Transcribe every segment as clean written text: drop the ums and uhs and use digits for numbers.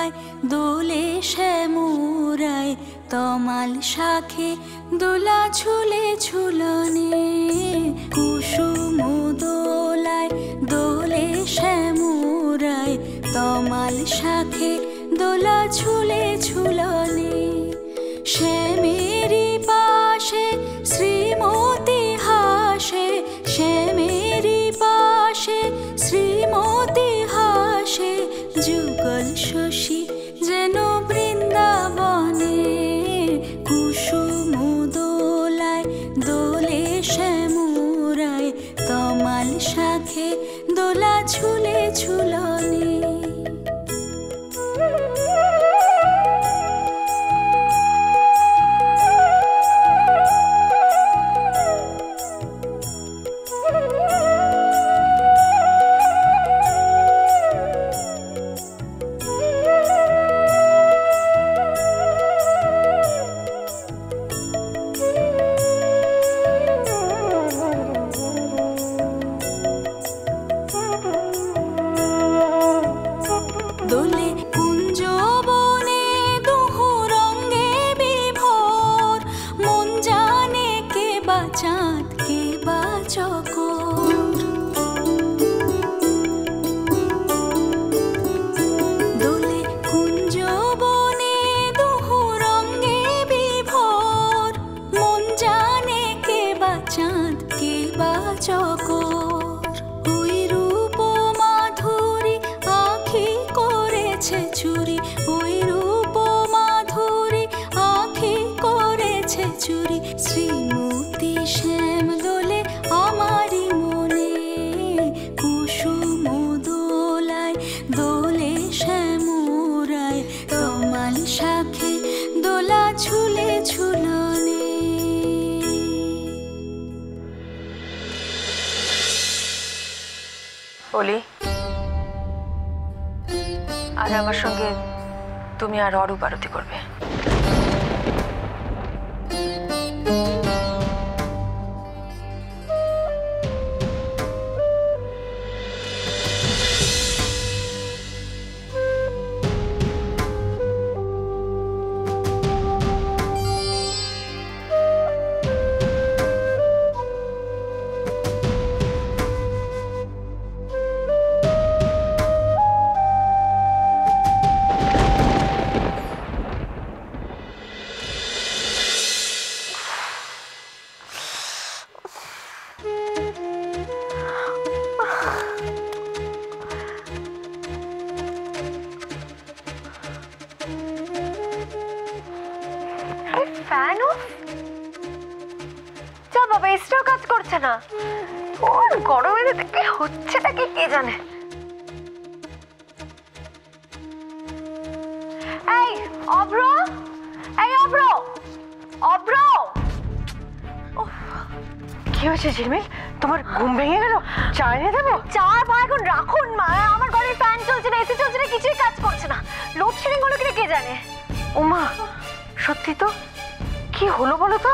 দোলায় দোলে শ্যামরায় তমাল শাখে দোলা ঝুলে ঝুলনে কুসুম দোলায় দোলে শ্যামরায় তমাল শাখে দোলা ঝুলে ঝুলনে শ্যামেরি পাশে শ্রীমতী হাসে শ্যামেরি পাশে শ্রীমতী হাসে যুগল শশী যেন বৃন্দাবনে কুসুম দোলায় দোলে শ্যামরায় তমাল শাখে দোলা ঝুলে ঝুলনে শ্রীমতী শ্যাম দোলে আমারি মনে কুসুম দোলায় দোলে শ্যামরায় তমাল শাখে দোলা ঝুলে ঝুলনে বলি আজ আমার সঙ্গে তুমি আর অরূপ আরতি করবে। ফ্যান অফ যা বাবা, এসটাও কাজ করছে না। ওর গরমে কি হচ্ছেটা কি কে জানে। এই অব্র, এই অব্র, অব্র, কি হয়েছে ঝিলমিল? তোমার ঘুম ভেঙে গেল? চা এনে দেবো? চা বা এখন রাখুন মা, আমার ঘরে ফ্যান চলছে না, এসি চলছে না, কিছুই কাজ করছে না। লোডশেডিং হলো কিনা কে জানে। ওমা সত্যি তো? কি হলো বলো তো?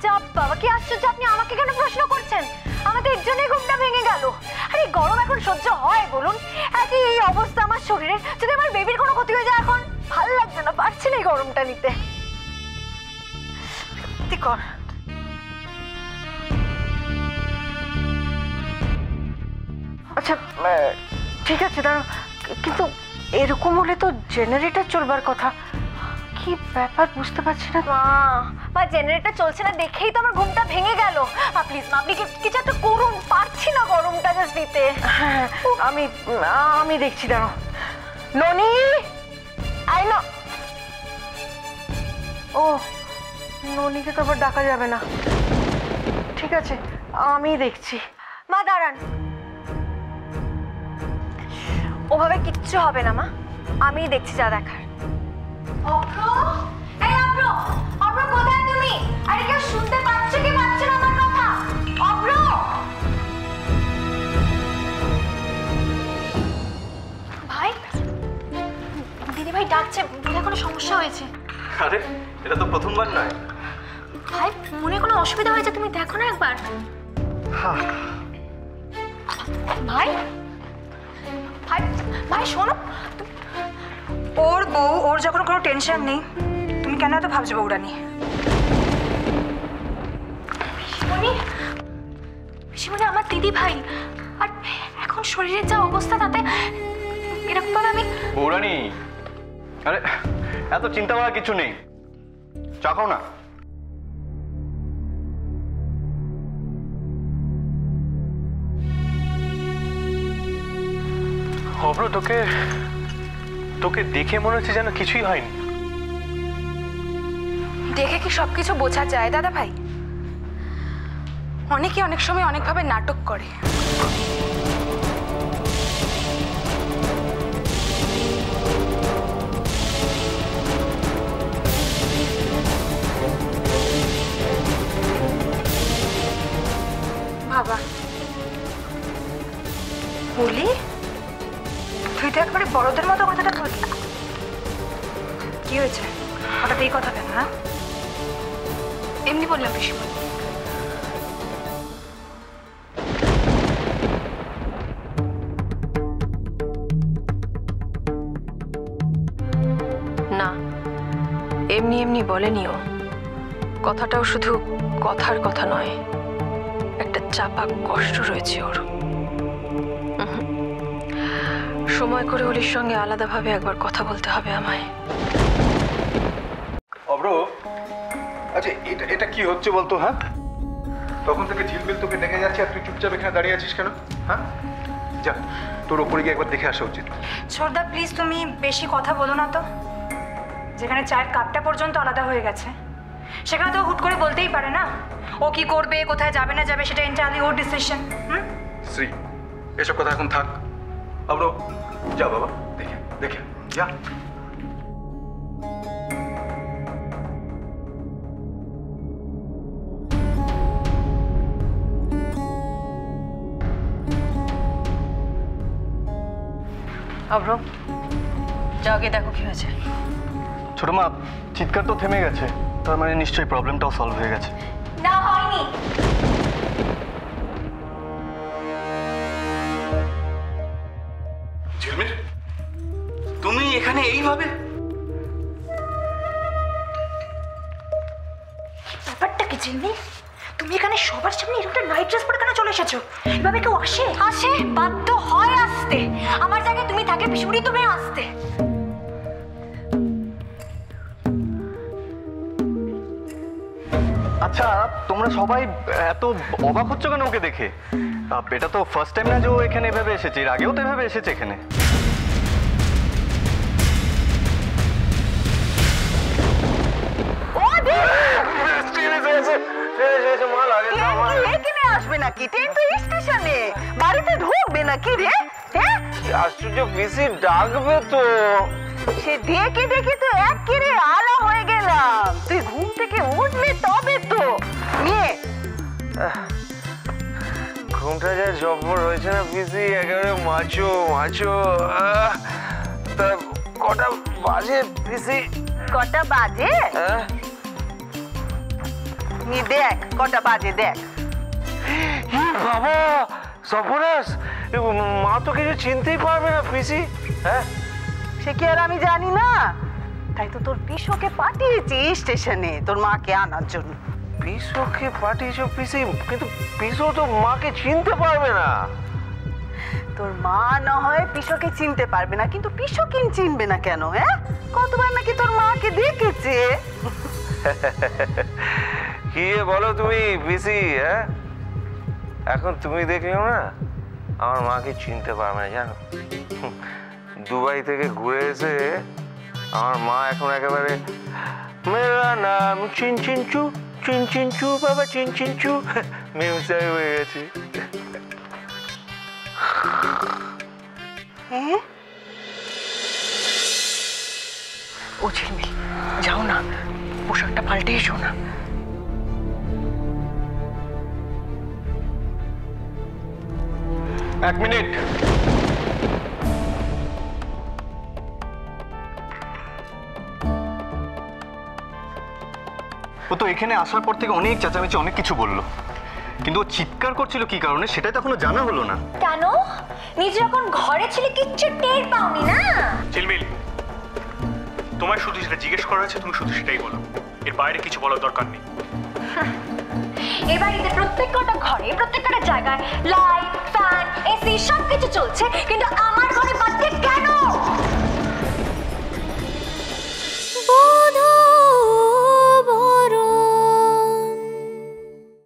চাপ বাবা, কি আশ্চর্য, আপনি আমাকে কেন প্রশ্ন করছেন? আমাদের এর জন্যই ঘুমটা ভেঙে গেল। আরে গরম এখন সহ্য হয় বলুন? একই এই অবস্থা আমার শরীরের, যদি আমার বেবির কোনো ক্ষতি হয়ে যায় এখন ভালো লাগছে না, পারছি না এই গরমটা নিতে। সত্যি কর। আচ্ছা ঠিক আছে দাঁড়াও, কিন্তু এরকম হলে তো জেনারেটর চলবার কথা। কি ব্যাপার বুঝতে পারছি না। মা জেনারেটর চলছে না দেখেই তো আমার ঘুমটা ভেঙে গেল। প্লিজ মা, আপনি কিছু একটা করুন, পারছি না গরমটা জাস্ট নিতে। হ্যাঁ আমি দেখছি, দাঁড়াও। ননি আই না। ও ননিকে তো আবার ডাকা যাবে না। ঠিক আছে আমি দেখছি। মা দাঁড়ান, ওভাবে কিচ্ছু হবে না মা, আমিই দেখছি যা দেখার। অভ্র, এই অভ্র, অভ্র কোথায় তুমি? আরে কেউ শুনতে পাচ্ছ কি পাচ্ছ না আমার কথা? অভ্র, ভাই, দিদি ভাই ডাকছে, বোধ কোনো সমস্যা হয়েছে। আরে এটা তো প্রথমবার নয়। ভাই মনে কোনো অসুবিধা হয়েছে তুমি দেখো না একবার। ভাই ভাই ভাই শোনো, ওর বউ, ওর যখন কোনো টেনশন নেই, তুমি কেন এত ভাবছো বউরানি? পিসিমণি আমার দিদি ভাই, আর এখন শরীরের যা অবস্থা তাতে এরকম ভাবে আমি। বৌরানী, আরে এত চিন্তা করার কিছু নেই, চা খাও না। অব্র, তোকে তোকে দেখে মনে হচ্ছে যেন কিছুই হয়নি। দেখে কি সবকিছু বোঝা যায় দাদা ভাই? অনেকে অনেক সময় অনেকভাবে নাটক করে। বাবা বলি, তুই তো একবারে বড়দের মতো কথাটা বললি। কি হয়েছে হঠাৎ এই কথা কেন? হ্যাঁ, এমনি বললাম পিসিমণি। না, এমনি এমনি বলেনিও। কথাটাও শুধু কথার কথা নয়, একটা চাপা কষ্ট রয়েছে ওর। সময় করে ওলির সঙ্গে আলাদাভাবে একবার কথা বলতে হবে আমায়। অব্র, আচ্ছা এটা এটা কি হচ্ছে বলতো? হ্যাঁ, তখন থেকে ঝিলমিল তোকে ডেকে যাচ্ছে আর তুই চুপচাপ এখানে দাঁড়িয়ে আছিস কেন? হ্যাঁ, যা, তোর ওপরে গিয়ে একবার দেখে আসা উচিত। ছোটদা প্লিজ, তুমি বেশি কথা বলো না তো। যেখানে চায়ের কাপটা পর্যন্ত আলাদা হয়ে গেছে, সেখানে তো হুট করে বলতেই পারে না ও কি করবে, কোথায় যাবে না যাবে, সেটা এন্টায়ারলি ওর ডিসিশন। শ্রী, এসব কথা এখন থাক। অব্র, যা বাবা, দেখে দেখে যা। অব্র, যাও গিয়ে দেখো কি হয়েছে। ছোট মা, চিৎকার তো থেমে গেছে, তার মানে নিশ্চয়ই প্রবলেমটাও সলভ হয়ে গেছে। না, হয়নি। ঝিলমিল, তুমি এখানে এইভাবে? ব্যাপারটা কি ঝিলমিল? তুমি এখানে সবার সামনে এরকম নাইট ড্রেস পরে কেন চলে এসেছো? এভাবে কেউ আসে? আসে, বাধ্য হয় আসতে। আমার জায়গায় তুমি থাকে পিসিমণি, তুমি আসতে। আচ্ছা, তোমরা সবাই এত অবাক হচ্ছ কেন ওকে দেখে? এটা তো ফার্স্ট টাইম না যে ও এখানে এভাবে এসেছে, এর আগেও তো এভাবে এসেছে এখানে। এখানে আসবে নাকি? ট্রেন তো স্টেশনে, বাড়িতে ঢুকবে নাকি রে? হ্যাঁ, আশ্চর্য, পিসি ডাকবে তো। সে ডেকে ডেকে তো একেবারে আলা হয়ে গেলাম। তুই ঘুম থেকে উঠবি তবে তো নিয়ে। ঘুমটা যা জব্বর হয়েছে না পিসি, একেবারে মাচো মাচো। তা কটা বাজে পিসি? কটা বাজে? নি দেখ কটা বাজে, দেখ। বাবা সর্বনাশ, মা তো কিছু চিনতেই পারবে না পিসি। হ্যাঁ, সে কি আর আমি জানি না? তাই তো তোর পিসোকে পাঠিয়েছি স্টেশনে তোর মাকে আনার জন্য। পিসোকে পাঠিয়েছো পিসি? কিন্তু পিসো তো মাকে চিনতে পারবে না। তোর মা না হয় পিসোকে চিনতে পারবে না, কিন্তু পিসো কি চিনবে না কেন? হ্যাঁ, কতবার নাকি তোর মাকে দেখেছে। কি বলো তুমি পিসি? হ্যাঁ, এখন তুমি দেখলেও না আমার মাকে চিনতে পারবে না, জানো? দুবাই থেকে ঘুরে এসে আমার মা এখন একেবারে মেরা নাম চিন চিনচু, চিন চিনচু বাবা, চিন চিনচু মিউসাই হয়ে গেছে। হ্যাঁ, ও ঝিলমিল, যাও না, পোশাকটা পাল্টে এসো না। এক মিনিট। ও তো এখানে আসার পর থেকে অনেক চেঁচামেচি, অনেক কিছু বললো, কিন্তু ও চিৎকার করছিল কি কারণে সেটাই তো এখনো জানা হলো না। কেন? নিজে যখন ঘরে ছিলে কিচ্ছু টের পাওনি না? ঝিলমিল, তোমায় শুধু যেটা জিজ্ঞেস করা হয়েছে তুমি শুধু সেটাই বলো, এর বাইরে কিছু বলার দরকার নেই। এই বাড়িতে প্রত্যেকটা ঘরে প্রত্যেকটা জায়গায় লাইট ফ্যান এসি সব কিছু চলছে, কিন্তু আমার